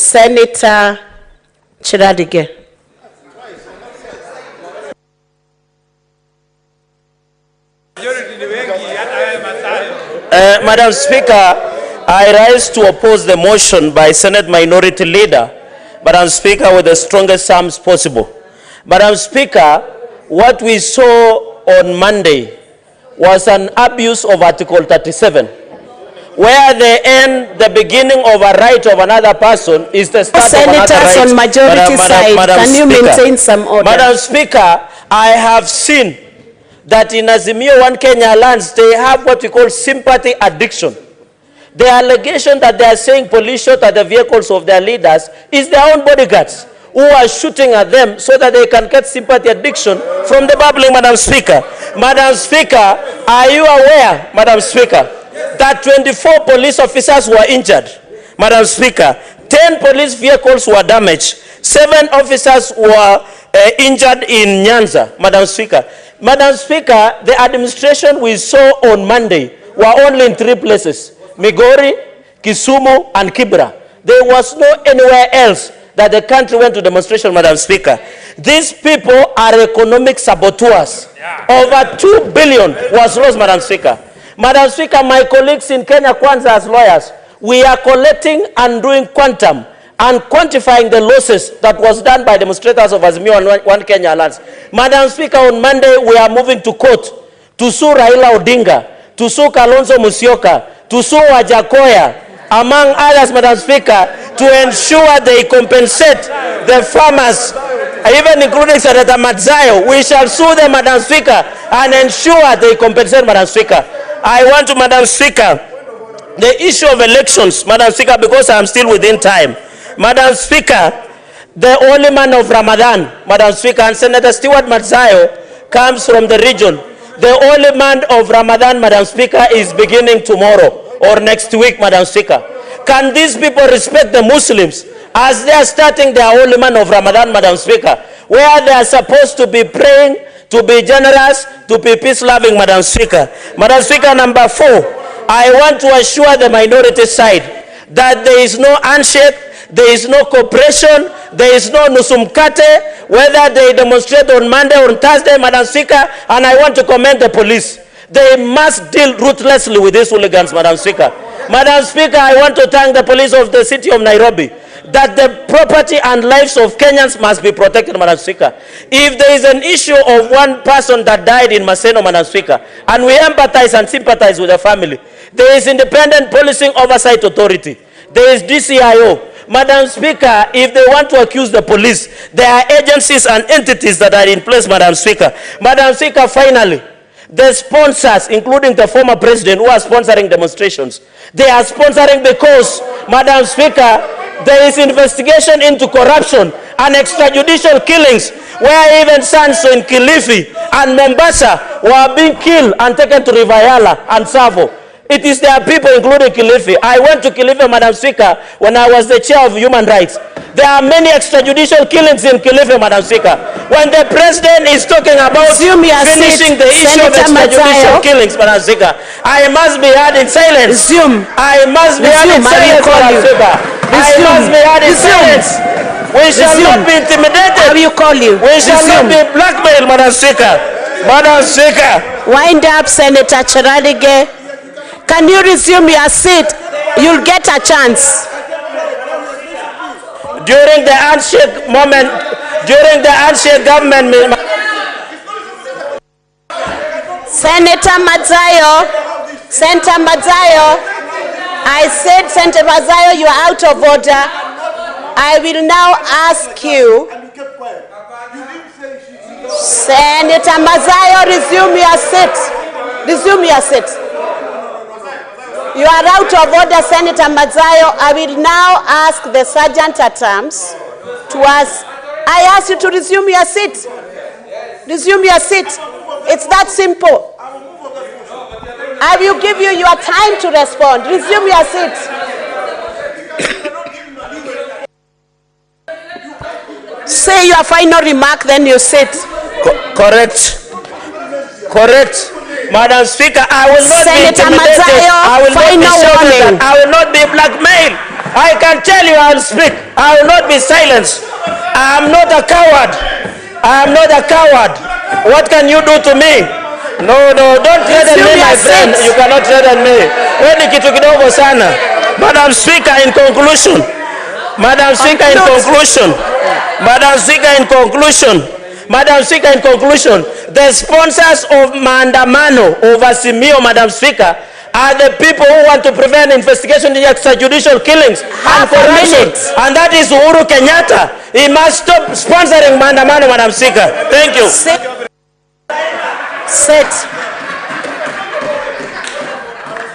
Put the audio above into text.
Senator Chiradige. Madam Speaker, I rise to oppose the motion by Senate Minority Leader, Madam Speaker, with the strongest terms possible. Madam Speaker, what we saw on Monday was an abuse of Article 37, where they end the beginning of a right of another person is the start of another right. Senators on majority side, can you maintain some order? Madam Speaker, I have seen that in Azimio One Kenya lands, they have what we call sympathy addiction. The allegation that they are saying police shot at the vehicles of their leaders is their own bodyguards who are shooting at them so that they can get sympathy addiction from the public, Madam Speaker. Madam Speaker, are you aware, Madam Speaker, that 24 police officers were injured? Madam Speaker, 10 police vehicles were damaged. 7 officers were injured in Nyanza, Madam Speaker. Madam Speaker, the administration we saw on Monday were only in 3 places: Migori, Kisumu, and Kibra. There was no anywhere else that the country went to demonstration, Madam Speaker. These people are economic saboteurs. Over 2 billion was lost, Madam Speaker. Madam Speaker, my colleagues in Kenya Kwanza as lawyers, we are collecting and doing quantum and quantifying the losses that was done by demonstrators of Azimio and One Kenya lands. Madam Speaker, on Monday we are moving to court to sue Raila Odinga, to sue Kalonzo Musyoka, to sue Wajakoya, among others, Madam Speaker, to ensure they compensate the farmers, even including Senator Matzayo. We shall sue them, Madam Speaker, and ensure they compensate, Madam Speaker. I want to, Madam Speaker, the issue of elections, Madam Speaker, because I am still within time. Madam Speaker, the holy man of Ramadan, Madam Speaker, and Senator Stewart Matzayo comes from the region. The holy man of Ramadan, Madam Speaker, is beginning tomorrow or next week, Madam Speaker. Can these people respect the Muslims as they are starting their holy man of Ramadan, Madam Speaker, where they are supposed to be praying, to be generous, to be peace-loving, Madam Speaker? Madam Speaker, number 4, I want to assure the minority side that there is no handshake, there is no cooperation, there is no nusumkate, whether they demonstrate on Monday or on Thursday, Madam Speaker, and I want to commend the police. They must deal ruthlessly with these hooligans, Madam Speaker. Madam Speaker, I want to thank the police of the city of Nairobi that the property and lives of Kenyans must be protected, Madam Speaker. If there is an issue of one person that died in Maseno, Madam Speaker, and we empathize and sympathize with the family, there is Independent Policing Oversight Authority, there is DCIO. Madam Speaker, if they want to accuse the police, there are agencies and entities that are in place, Madam Speaker. Madam Speaker, finally, the sponsors, including the former president who are sponsoring demonstrations, they are sponsoring because, Madam Speaker, there is investigation into corruption and extrajudicial killings, where even sons in Kilifi and Mombasa were being killed and taken to Rivayala and Savo. It is their people, including Kilifi. I went to Kilifi, Madam Speaker, when I was the chair of human rights. There are many extrajudicial killings in Kilifi, Madam Speaker. When the president is talking about finishing the issue of extrajudicial killings, Madam Speaker, I must be heard in silence. I must be heard in silence, Madam Speaker. I must be heard in silence. We shall not be intimidated. We shall not be blackmailed, Madam Speaker. Madam Speaker. Wind up, Senator Chiradige. Can you resume your seat? You'll get a chance. During the handshake moment, during the handshake government... Senator Matzayo, I said, Senator Matzayo, you are out of order. I will now ask you, Senator Matzayo, resume your seat. Resume your seat. You are out of order, Senator Matzayo. I will now ask the Sergeant at Arms to ask. I ask you to resume your seat. Resume your seat. It's that simple. I will give you your time to respond. Resume your seat. Say your final remark, then you sit. Correct. Correct. Madam Speaker, I will not be intimidated. I will not be shouted at. I will not be blackmailed. I can tell you I'll speak. I will not be silenced. I am not a coward. I am not a coward. What can you do to me? No, don't threaten me, my friend. You cannot threaten me. Wewe ni kitu kidogo sana. Madam Speaker, in conclusion. Madam Speaker, in conclusion. Madam Speaker, in conclusion. Madam Speaker, in conclusion. The sponsors of maandamano over Simio, Madam Speaker, are the people who want to prevent investigation in extrajudicial killings and corruption. And that is Uhuru Kenyatta. He must stop sponsoring maandamano, Madam Speaker. Thank you. Sit.